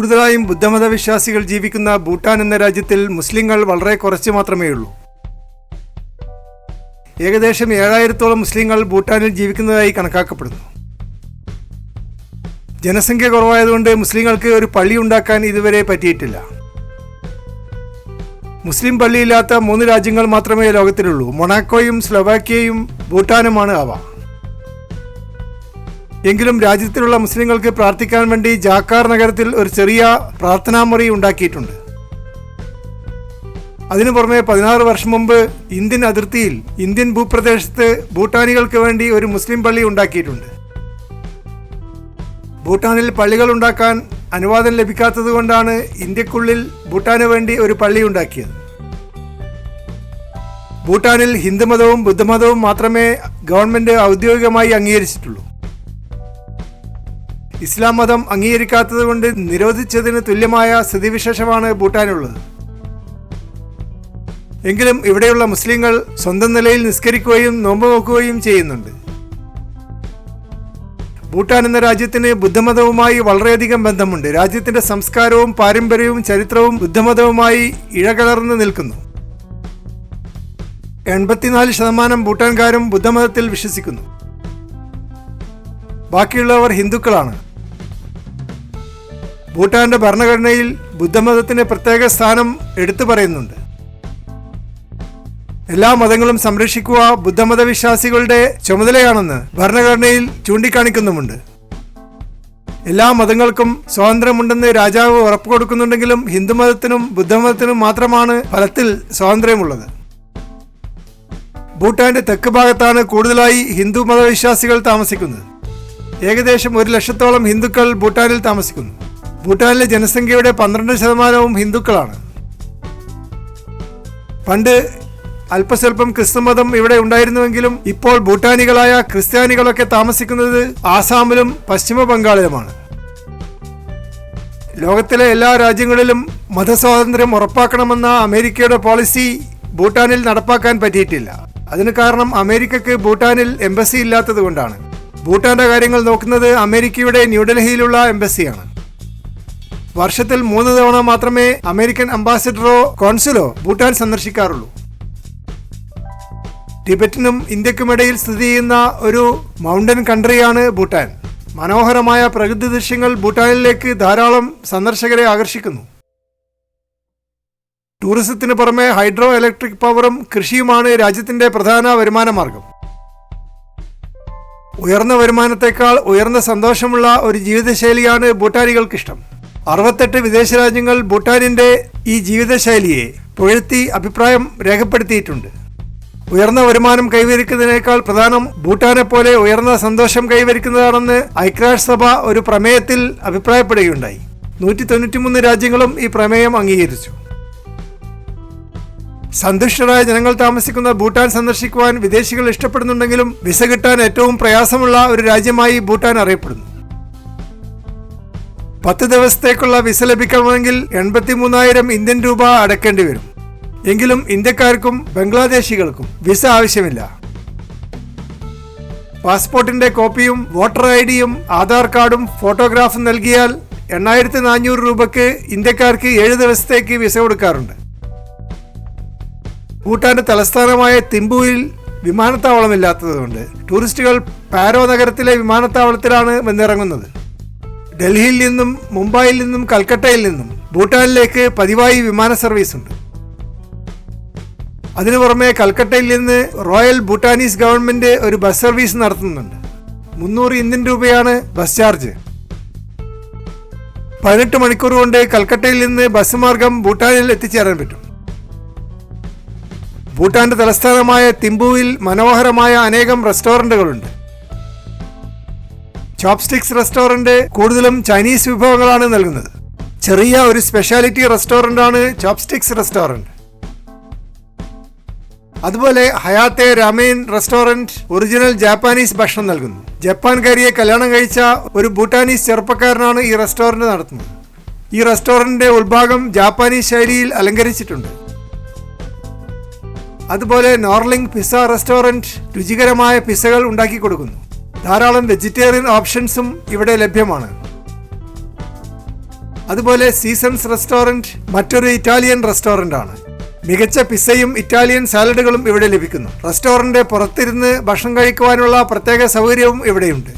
കൂടുതലായും ബുദ്ധമത വിശ്വാസികൾ ജീവിക്കുന്ന ഭൂട്ടാൻ എന്ന രാജ്യത്തിൽ മുസ്ലിങ്ങൾ വളരെ കുറച്ച് മാത്രമേ ഉള്ളൂ. ഏകദേശം 7000-ഓളം മുസ്ലിങ്ങൾ ഭൂട്ടാനിൽ ജീവിക്കുന്നതായി കണക്കാക്കപ്പെടുന്നു. ജനസംഖ്യ കുറവായതുകൊണ്ട് മുസ്ലിങ്ങൾക്ക് ഒരു പള്ളി ഉണ്ടാക്കാൻ ഇതുവരെ പറ്റിയിട്ടില്ല. മുസ്ലിം പള്ളിയില്ലാത്ത 3 രാജ്യങ്ങൾ മാത്രമേ ലോകത്തിലുള്ളൂ. മൊണാക്കോയും സ്ലൊവാക്യയും ഭൂട്ടാനുമാണ് അവ. എങ്കിലും രാജ്യത്തിലുള്ള മുസ്ലിങ്ങൾക്ക് പ്രാർത്ഥിക്കാൻ വേണ്ടി ജാക്കാർ നഗരത്തിൽ ഒരു ചെറിയ പ്രാർത്ഥനാമുറി ഉണ്ടാക്കിയിട്ടുണ്ട്. അതിനു പുറമെ 16 വർഷം മുമ്പ് ഇന്ത്യൻ അതിർത്തിയിൽ ഇന്ത്യൻ ഭൂപ്രദേശത്ത് ഭൂട്ടാനികൾക്ക് വേണ്ടി ഒരു മുസ്ലിം പള്ളി ഉണ്ടാക്കിയിട്ടുണ്ട്. ഭൂട്ടാനിൽ പള്ളികൾ ഉണ്ടാക്കാൻ അനുവാദം ലഭിക്കാത്തത് കൊണ്ടാണ് ഇന്ത്യക്കുള്ളിൽ ഭൂട്ടാന് വേണ്ടി ഒരു പള്ളി ഉണ്ടാക്കിയത്. ഭൂട്ടാനിൽ ഹിന്ദുമതവും ബുദ്ധമതവും മാത്രമേ ഗവൺമെന്റ് ഔദ്യോഗികമായി അംഗീകരിച്ചിട്ടുള്ളൂ. ഇസ്ലാം മതം അംഗീകരിക്കാത്തത് കൊണ്ട് നിരോധിച്ചതിന് തുല്യമായ സ്ഥിതിവിശേഷമാണ് ഭൂട്ടാനുള്ളത്. എങ്കിലും ഇവിടെയുള്ള മുസ്ലിങ്ങൾ സ്വന്തം നിലയിൽ നിസ്കരിക്കുകയും നോമ്പ് നോക്കുകയും ചെയ്യുന്നുണ്ട്. ഭൂട്ടാൻ എന്ന രാജ്യത്തിന് ബുദ്ധമതവുമായി വളരെയധികം ബന്ധമുണ്ട്. രാജ്യത്തിന്റെ സംസ്കാരവും പാരമ്പര്യവും ചരിത്രവും ബുദ്ധമതവുമായി ഇഴകലർന്ന് നിൽക്കുന്നു. 84% ഭൂട്ടാൻകാരും ബുദ്ധമതത്തിൽ വിശ്വസിക്കുന്നു. ബാക്കിയുള്ളവർ ഹിന്ദുക്കളാണ്. ഭൂട്ടാന്റെ ഭരണഘടനയിൽ ബുദ്ധമതത്തിന് പ്രത്യേക സ്ഥാനം എടുത്തു പറയുന്നുണ്ട്. എല്ലാ മതങ്ങളും സംരക്ഷിക്കുക ബുദ്ധമത വിശ്വാസികളുടെ ചുമതലയാണെന്ന് ഭരണഘടനയിൽ ചൂണ്ടിക്കാണിക്കുന്നുമുണ്ട്. എല്ലാ മതങ്ങൾക്കും സ്വാതന്ത്ര്യമുണ്ടെന്ന് രാജാവ് ഉറപ്പു കൊടുക്കുന്നുണ്ടെങ്കിലും ഹിന്ദുമതത്തിനും ബുദ്ധമതത്തിനും മാത്രമാണ് ഫലത്തിൽ സ്വാതന്ത്ര്യമുള്ളത്. ഭൂട്ടാന്റെ തെക്ക് ഭാഗത്താണ് കൂടുതലായി ഹിന്ദു മതവിശ്വാസികൾ താമസിക്കുന്നത്. ഏകദേശം 1 ലക്ഷത്തോളം ഹിന്ദുക്കൾ ഭൂട്ടാനിൽ താമസിക്കുന്നു. ഭൂട്ടാനിലെ ജനസംഖ്യയുടെ 12% ഹിന്ദുക്കളാണ്. പണ്ട് അല്പസ്വല്പം ക്രിസ്തുമതം ഇവിടെ ഉണ്ടായിരുന്നുവെങ്കിലും ഇപ്പോൾ ഭൂട്ടാനികളായ ക്രിസ്ത്യാനികളൊക്കെ താമസിക്കുന്നത് ആസാമിലും പശ്ചിമ ബംഗാളിലുമാണ്. ലോകത്തിലെ എല്ലാ രാജ്യങ്ങളിലും മതസ്വാതന്ത്ര്യം ഉറപ്പാക്കണമെന്ന അമേരിക്കയുടെ പോളിസി ഭൂട്ടാനിൽ നടപ്പാക്കാൻ പറ്റിയിട്ടില്ല. അതിന് കാരണം അമേരിക്കക്ക് ഭൂട്ടാനിൽ എംബസി ഇല്ലാത്തത് കൊണ്ടാണ്. ഭൂട്ടാന്റെ കാര്യങ്ങൾ നോക്കുന്നത് അമേരിക്കയുടെ ന്യൂഡൽഹിയിലുള്ള എംബസിയാണ്. വർഷത്തിൽ 3 തവണ മാത്രമേ അമേരിക്കൻ അംബാസിഡറോ കോൺസുലോ ഭൂട്ടാൻ സന്ദർശിക്കാറുള്ളൂ. ടിബറ്റിനും ഇന്ത്യക്കുമിടയിൽ സ്ഥിതി ചെയ്യുന്ന ഒരു മൗണ്ടൻ കൺട്രിയാണ് ഭൂട്ടാൻ. മനോഹരമായ പ്രകൃതി ദൃശ്യങ്ങൾ ഭൂട്ടാനിലേക്ക് ധാരാളം സന്ദർശകരെ ആകർഷിക്കുന്നു. ടൂറിസത്തിന് പുറമെ ഹൈഡ്രോ ഇലക്ട്രിക് പവറും കൃഷിയുമാണ് രാജ്യത്തിന്റെ പ്രധാന വരുമാന മാർഗം. ഉയർന്ന വരുമാനത്തെക്കാൾ ഉയർന്ന സന്തോഷമുള്ള ഒരു ജീവിതശൈലിയാണ് ഭൂട്ടാനികൾക്കിഷ്ടം. 68 വിദേശ രാജ്യങ്ങൾ ഭൂട്ടാനിന്റെ ഈ ജീവിതശൈലിയെ പുകഴ്ത്തി അഭിപ്രായം രേഖപ്പെടുത്തിയിട്ടുണ്ട്. ഉയർന്ന വരുമാനം കൈവരിക്കുന്നതിനേക്കാൾ പ്രധാനം ഭൂട്ടാനെ പോലെ ഉയർന്ന സന്തോഷം കൈവരിക്കുന്നതാണെന്ന് ഐക്യരാഷ്ട്രസഭ ഒരു പ്രമേയത്തിൽ അഭിപ്രായപ്പെടുകയുണ്ടായി. 193 രാജ്യങ്ങളും ഈ പ്രമേയം അംഗീകരിച്ചു. സന്തുഷ്ടരായ ജനങ്ങൾ താമസിക്കുന്ന ഭൂട്ടാൻ സന്ദർശിക്കുവാൻ വിദേശികൾ ഇഷ്ടപ്പെടുന്നുണ്ടെങ്കിലും വിസ കിട്ടാൻ ഏറ്റവും പ്രയാസമുള്ള ഒരു രാജ്യമായി ഭൂട്ടാൻ അറിയപ്പെടുന്നു. 10 ദിവസത്തേക്കുള്ള വിസ ലഭിക്കണമെങ്കിൽ 83,000 ഇന്ത്യൻ രൂപ അടയ്ക്കേണ്ടി വരും. എങ്കിലും ഇന്ത്യക്കാർക്കും ബംഗ്ലാദേശികൾക്കും വിസ ആവശ്യമില്ല. പാസ്പോർട്ടിന്റെ കോപ്പിയും വോട്ടർ ഐഡിയും ആധാർ കാർഡും ഫോട്ടോഗ്രാഫും നൽകിയാൽ 8400 രൂപയ്ക്ക് ഇന്ത്യക്കാർക്ക് 7 ദിവസത്തേക്ക് വിസ കൊടുക്കാറുണ്ട്. ഭൂട്ടാന്റെ തലസ്ഥാനമായ തിമ്പുവിൽ വിമാനത്താവളമില്ലാത്തതുകൊണ്ട് ടൂറിസ്റ്റുകൾ പാരോ നഗരത്തിലെ വിമാനത്താവളത്തിലാണ് വന്നിറങ്ങുന്നത്. ഡൽഹിയിൽ നിന്നും മുംബൈയിൽ നിന്നും കൽക്കട്ടയിൽ നിന്നും ഭൂട്ടാനിലേക്ക് പതിവായി വിമാന സർവീസ് ഉണ്ട്. അതിനു പുറമെ കൽക്കട്ടയിൽ നിന്ന് റോയൽ ഭൂട്ടാനീസ് ഗവൺമെന്റ് ഒരു ബസ് സർവീസ് നടത്തുന്നുണ്ട്. 300 ഇന്ത്യൻ രൂപയാണ് ബസ് ചാർജ്. 18 മണിക്കൂർ കൊണ്ട് കൽക്കട്ടയിൽ നിന്ന് ബസ് മാർഗം ഭൂട്ടാനിൽ എത്തിച്ചേരാൻ പറ്റും. ഭൂട്ടാന്റെ തലസ്ഥാനമായ തിമ്പുവിൽ മനോഹരമായ അനേകം റെസ്റ്റോറന്റുകളുണ്ട്. ചോപ്സ്റ്റിക്സ് റെസ്റ്റോറന്റ് കൂടുതലും ചൈനീസ് വിഭവങ്ങളാണ് നൽകുന്നത്. ചെറിയ ഒരു സ്പെഷ്യാലിറ്റി റെസ്റ്റോറന്റാണ് ചോപ്സ്റ്റിക്സ് റെസ്റ്റോറന്റ്. അതുപോലെ ഹയാത്തെ രാമേൻ റെസ്റ്റോറന്റ് ഒറിജിനൽ ജാപ്പാനീസ് ഭക്ഷണം നൽകുന്നു. ജപ്പാൻകാരിയെ കല്യാണം കഴിച്ച ഒരു ഭൂട്ടാനീസ് ചെറുപ്പക്കാരനാണ് ഈ റെസ്റ്റോറന്റ് നടത്തുന്നത്. ഈ റെസ്റ്റോറന്റിന്റെ ഉൾഭാഗം ജാപ്പാനീസ് ശൈലിയിൽ അലങ്കരിച്ചിട്ടുണ്ട്. അതുപോലെ നോർലിംഗ് പിസ്സ റെസ്റ്റോറന്റ് രുചികരമായ പിസ്സകൾ ഉണ്ടാക്കി കൊടുക്കുന്നു. ധാരാളം വെജിറ്റേറിയൻ ഓപ്ഷൻസും ഇവിടെ ലഭ്യമാണ്. അതുപോലെ സീസൺസ് റെസ്റ്റോറന്റ് മറ്റൊരു ഇറ്റാലിയൻ റെസ്റ്റോറന്റ് ആണ്. മികച്ച പിസ്സയും ഇറ്റാലിയൻ സാലഡുകളും ഇവിടെ ലഭിക്കുന്നു. റെസ്റ്റോറന്റ് പുറത്തിരുന്ന് ഭക്ഷണം കഴിക്കുവാനുള്ള പ്രത്യേക സൗകര്യവും ഇവിടെയുണ്ട്.